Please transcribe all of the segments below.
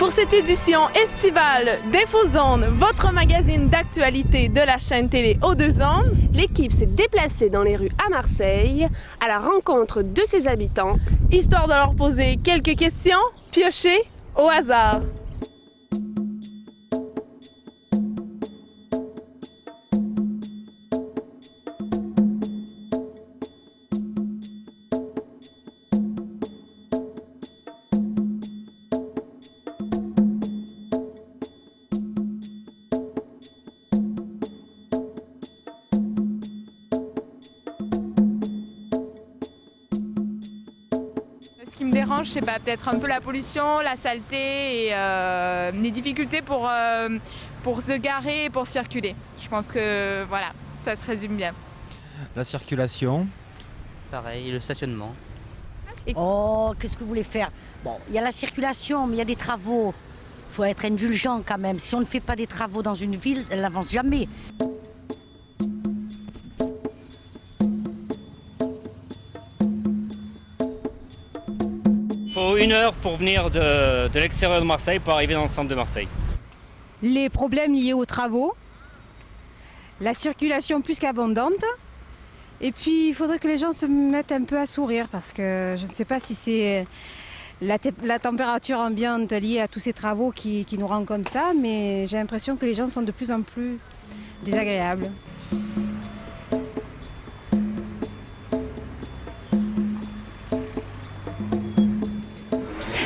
Pour cette édition estivale d'InfoZone, votre magazine d'actualité de la chaîne télé aux deux zones, l'équipe s'est déplacée dans les rues à Marseille à la rencontre de ses habitants, histoire de leur poser quelques questions piochées au hasard. Ce qui me dérange, c'est peut-être un peu la pollution, la saleté et les difficultés pour se garer et pour circuler. Je pense que voilà, ça se résume bien. La circulation. Pareil, le stationnement. Oh, qu'est-ce que vous voulez faire? Bon, il y a la circulation, mais il y a des travaux. Il faut être indulgent quand même. Si on ne fait pas des travaux dans une ville, elle n'avance jamais. Il faut 1 heure pour venir de l'extérieur de Marseille pour arriver dans le centre de Marseille. Les problèmes liés aux travaux, la circulation plus qu'abondante, et puis il faudrait que les gens se mettent un peu à sourire parce que je ne sais pas si c'est la température ambiante liée à tous ces travaux qui nous rend comme ça, mais j'ai l'impression que les gens sont de plus en plus désagréables.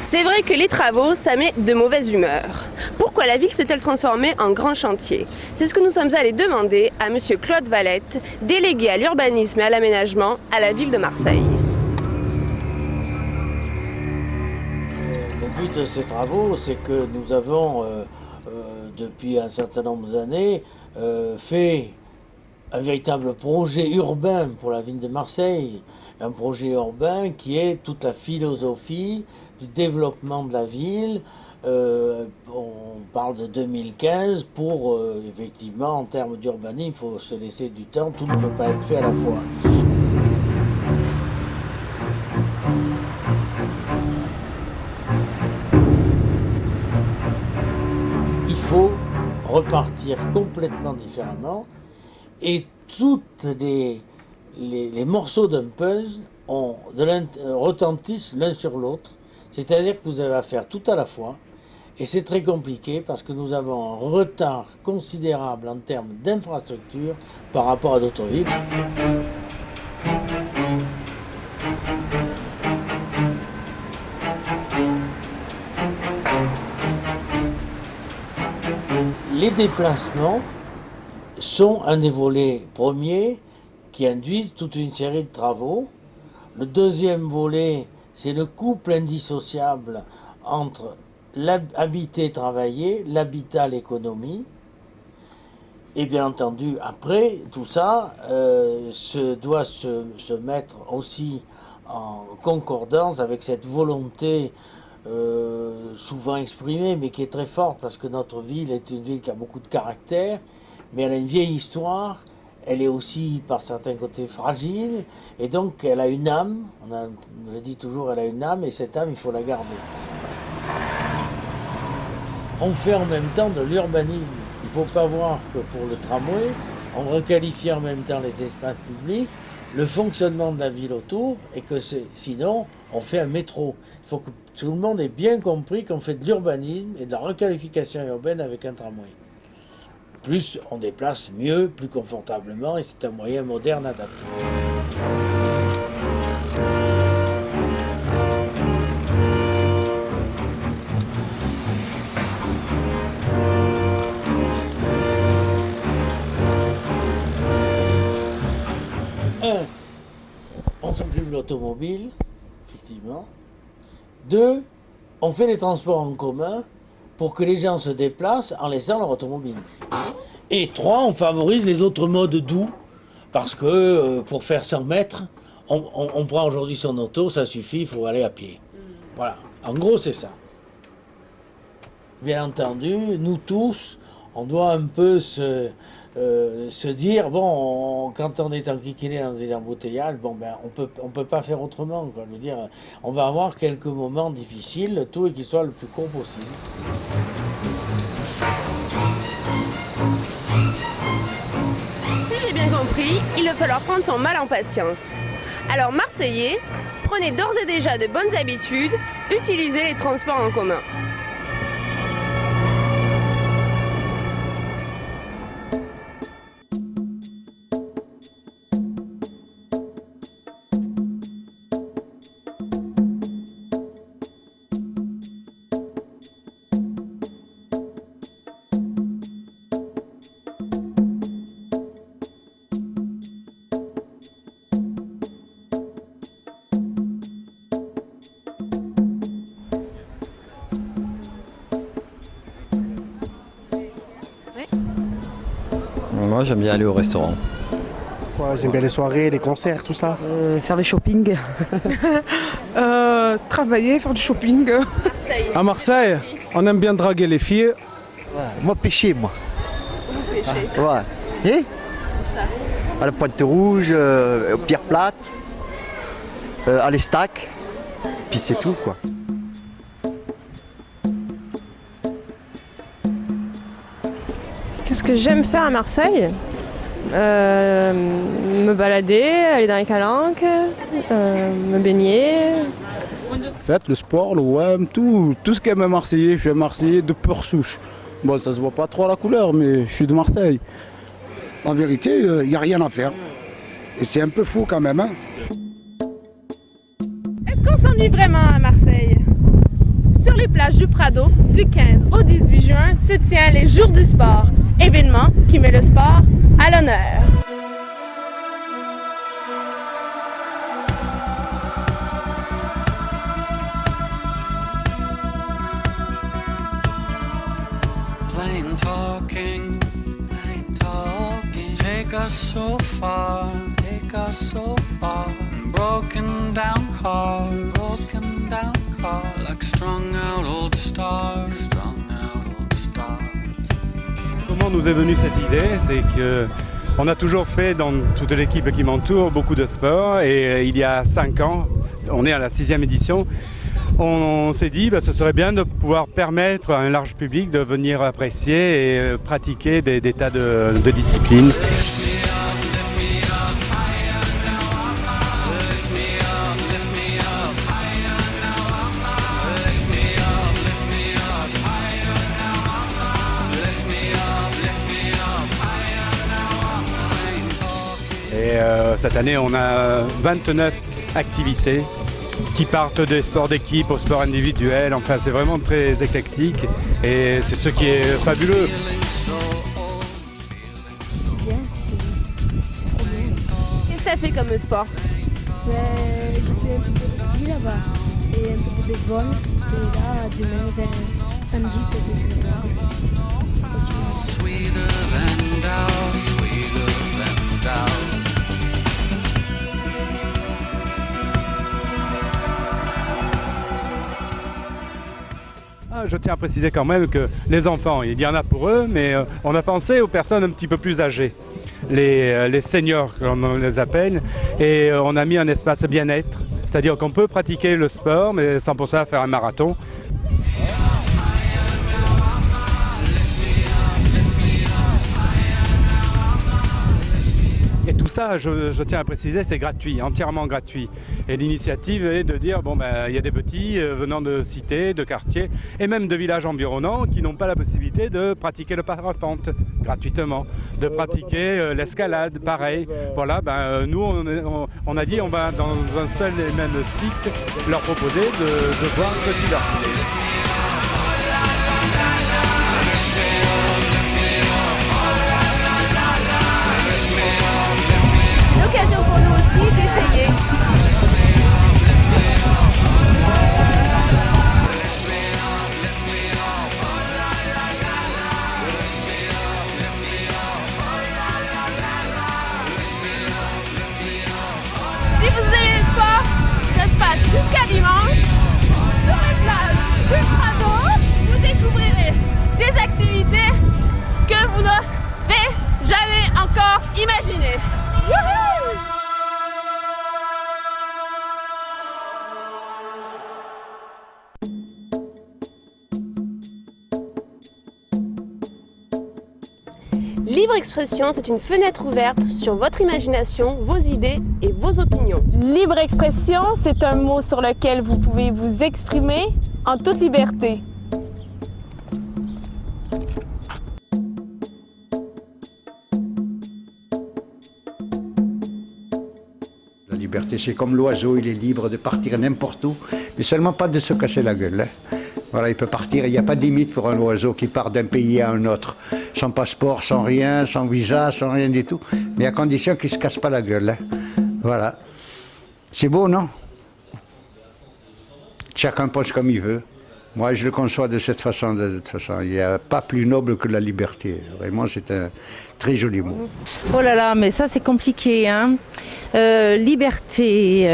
C'est vrai que les travaux, ça met de mauvaise humeur. Pourquoi la ville s'est-elle transformée en grand chantier? C'est ce que nous sommes allés demander à M. Claude Valette, délégué à l'urbanisme et à l'aménagement à la ville de Marseille. Le but de ces travaux, c'est que nous avons, depuis un certain nombre d'années, fait un véritable projet urbain pour la ville de Marseille. Un projet urbain qui est toute la philosophie du développement de la ville. On parle de 2015 pour, effectivement, en termes d'urbanisme, il faut se laisser du temps, tout ne peut pas être fait à la fois. Il faut repartir complètement différemment et toutes les morceaux d'un puzzle retentissent l'un sur l'autre. C'est-à-dire que vous avez à faire tout à la fois. Et c'est très compliqué parce que nous avons un retard considérable en termes d'infrastructure par rapport à d'autres villes. Les déplacements sont un des volets premiers qui induisent toute une série de travaux. Le deuxième volet, c'est le couple indissociable entre l'habiter, travailler, l'habitat, l'économie. Et bien entendu, après, tout ça doit se mettre aussi en concordance avec cette volonté souvent exprimée, mais qui est très forte, parce que notre ville est une ville qui a beaucoup de caractère, mais elle a une vieille histoire, elle est aussi par certains côtés fragile, et donc elle a une âme, je dis toujours elle a une âme, et cette âme il faut la garder. On fait en même temps de l'urbanisme. Il ne faut pas voir que pour le tramway, on requalifie en même temps les espaces publics, le fonctionnement de la ville autour, et que sinon on fait un métro. Il faut que tout le monde ait bien compris qu'on fait de l'urbanisme et de la requalification urbaine avec un tramway. Plus on déplace mieux, plus confortablement, et c'est un moyen moderne adapté. On s'occupe de l'automobile, effectivement. 2, on fait les transports en commun pour que les gens se déplacent en laissant leur automobile. Et 3, on favorise les autres modes doux, parce que pour faire 100 mètres, on prend aujourd'hui son auto, ça suffit, il faut aller à pied. Voilà, en gros c'est ça. Bien entendu, nous tous, on doit un peu se dire, bon, quand on est enquiquiné dans des embouteillages, bon, ben, on peut pas faire autrement, quoi. Je veux dire, on va avoir quelques moments difficiles, tout et qu'ils soient le plus court possible. Si j'ai bien compris, il va falloir prendre son mal en patience. Alors Marseillais, prenez d'ores et déjà de bonnes habitudes, utilisez les transports en commun. Moi j'aime bien aller au restaurant. Ouais, j'aime bien les soirées, les concerts, tout ça. Faire le shopping. Travailler, faire du shopping. Marseille. À Marseille, on aime bien draguer les filles. Ouais, moi, pêcher, moi. Vous pêchez. Ouais. Et Où ça? à la Pointe Rouge, aux Pierres Plates, à l'Estac. Puis c'est tout, quoi. Qu'est-ce que j'aime faire à Marseille? Me balader, aller dans les calanques, me baigner. Faites le sport, le web, tout ce qu'aime un Marseillais. Je suis un Marseillais de pure souche. Bon, ça se voit pas trop à la couleur, mais je suis de Marseille. En vérité, il n'y a rien à faire. Et c'est un peu fou quand même. Hein. Est-ce qu'on s'ennuie vraiment à Marseille? Sur les plages du Prado, du 15 au 18 juin, se tient les Jours du Sport, événement qui met le sport à l'honneur. Plain talking, take us so far, broken down car, like strung out old stars. Comment nous est venue cette idée? C'est que on a toujours fait dans toute l'équipe qui m'entoure beaucoup de sport et il y a 5 ans, on est à la 6e édition, on s'est dit que ce serait bien de pouvoir permettre à un large public de venir apprécier et pratiquer des tas de disciplines. Et cette année, on a 29 activités qui partent des sports d'équipe au sport individuel. Enfin, c'est vraiment très éclectique et c'est ce qui est fabuleux. C'est bien, c'est trop bien. Qu'est-ce que tu as fait comme sport? J'ai fait un peu de rugby là-bas et un peu de baseball. Et là, demain, vers samedi, peut-être que je vais continuer. Je tiens à préciser quand même que les enfants, il y en a pour eux, mais on a pensé aux personnes un petit peu plus âgées, les seniors comme on les appelle, et on a mis un espace bien-être, c'est-à-dire qu'on peut pratiquer le sport, mais sans pour ça faire un marathon. Et tout ça, je tiens à préciser, c'est gratuit, entièrement gratuit. Et l'initiative est de dire, bon ben, il y a des petits venant de cités, de quartiers, et même de villages environnants qui n'ont pas la possibilité de pratiquer le parapente gratuitement, de pratiquer l'escalade, pareil. Voilà, ben, nous on a dit, on va dans un seul et même site leur proposer de voir ce qui leur plaît. L'occasion pour nous aussi d'essayer. Si vous aimez le sport, ça se passe jusqu'à dimanche. Sur les plages, sur le Prado, vous découvrirez des activités que vous n'avez jamais encore imaginé. Wouhou! Libre Expression, c'est une fenêtre ouverte sur votre imagination, vos idées et vos opinions. Libre expression, c'est un mot sur lequel vous pouvez vous exprimer en toute liberté. La liberté, c'est comme l'oiseau, il est libre de partir n'importe où, mais seulement pas de se casser la gueule. Hein. Voilà, il peut partir, il n'y a pas de limite pour un oiseau qui part d'un pays à un autre, sans passeport, sans rien, sans visa, sans rien du tout, mais à condition qu'il ne se casse pas la gueule. Hein. Voilà. C'est beau, non? Chacun pense comme il veut. Moi, je le conçois de cette façon. De toute façon, il n'y a pas plus noble que la liberté. Vraiment, c'est un très joli mot. Oh là là, mais ça c'est compliqué. Hein. Liberté,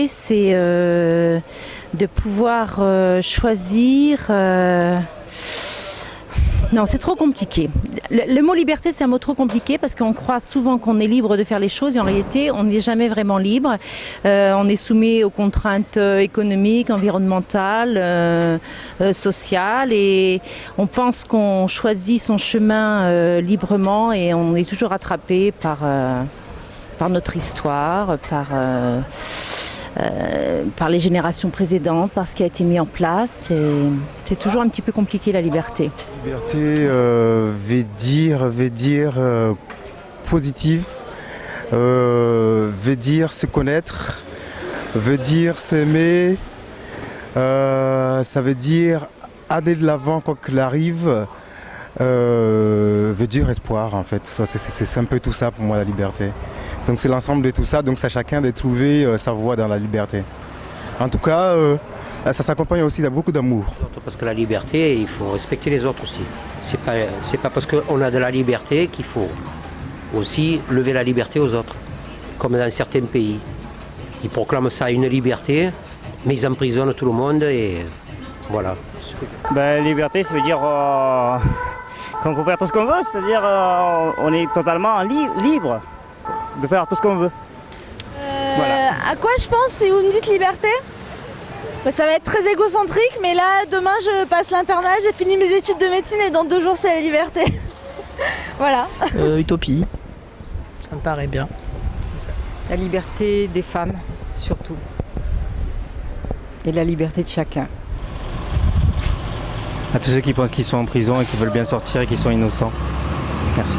c'est de pouvoir choisir. Non, c'est trop compliqué. Le mot liberté, c'est un mot trop compliqué parce qu'on croit souvent qu'on est libre de faire les choses et en réalité, on n'est jamais vraiment libre. On est soumis aux contraintes économiques, environnementales, sociales et on pense qu'on choisit son chemin librement et on est toujours attrapé par notre histoire, par les générations précédentes, par ce qui a été mis en place. C'est toujours un petit peu compliqué la liberté. La liberté veut dire positive, veut dire se connaître, veut dire s'aimer, ça veut dire aller de l'avant quoi qu'il arrive, veut dire espoir en fait. C'est un peu tout ça pour moi la liberté. Donc c'est l'ensemble de tout ça, donc c'est à chacun de trouver sa voie dans la liberté. En tout cas, ça s'accompagne aussi de beaucoup d'amour. Parce que la liberté, il faut respecter les autres aussi. C'est pas parce qu'on a de la liberté qu'il faut aussi lever la liberté aux autres, comme dans certains pays. Ils proclament ça une liberté, mais ils emprisonnent tout le monde et voilà. Liberté, ça veut dire qu'on peut faire tout ce qu'on veut, c'est-à-dire on est totalement libre de faire tout ce qu'on veut. Voilà. À quoi je pense si vous me dites liberté? Ça va être très égocentrique, mais là, demain, je passe l'internat, j'ai fini mes études de médecine et dans 2 jours, c'est la liberté. Voilà. Utopie. Ça me paraît bien. La liberté des femmes, surtout. Et la liberté de chacun. À tous ceux qui pensent qu'ils sont en prison et qui veulent bien sortir et qui sont innocents. Merci.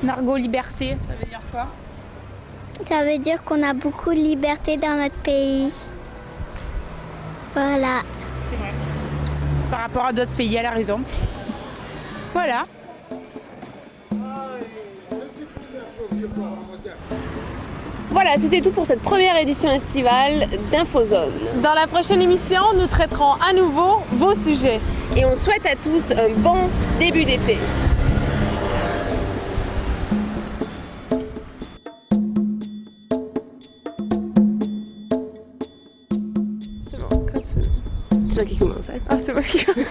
Margot, liberté, ça veut dire quoi? Ça veut dire qu'on a beaucoup de liberté dans notre pays. Voilà. C'est vrai. Par rapport à d'autres pays, elle a raison. Voilà. Voilà, c'était tout pour cette première édition estivale d'InfoZone. Dans la prochaine émission, nous traiterons à nouveau vos sujets. Et on souhaite à tous un bon début d'été. C'est ça qui commence. Hein? Ah, c'est moi qui commence.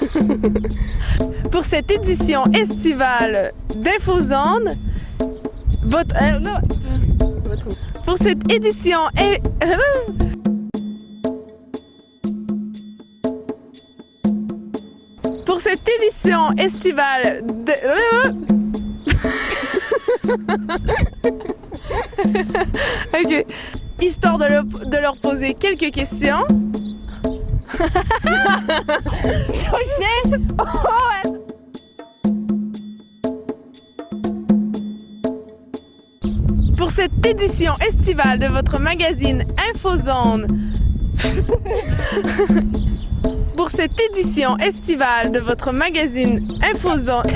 Pour cette édition estivale d'InfoZone, pour cette édition pour cette édition estivale de ok, histoire de leur poser quelques questions. Pour cette édition estivale de votre magazine InfoZone. Pour cette édition estivale de votre magazine InfoZone.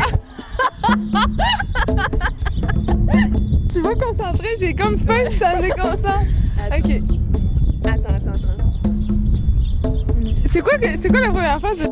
Je suis pas concentrée, j'ai comme peur que ça me déconcentre. Ok. Attends. C'est quoi la première phrase de...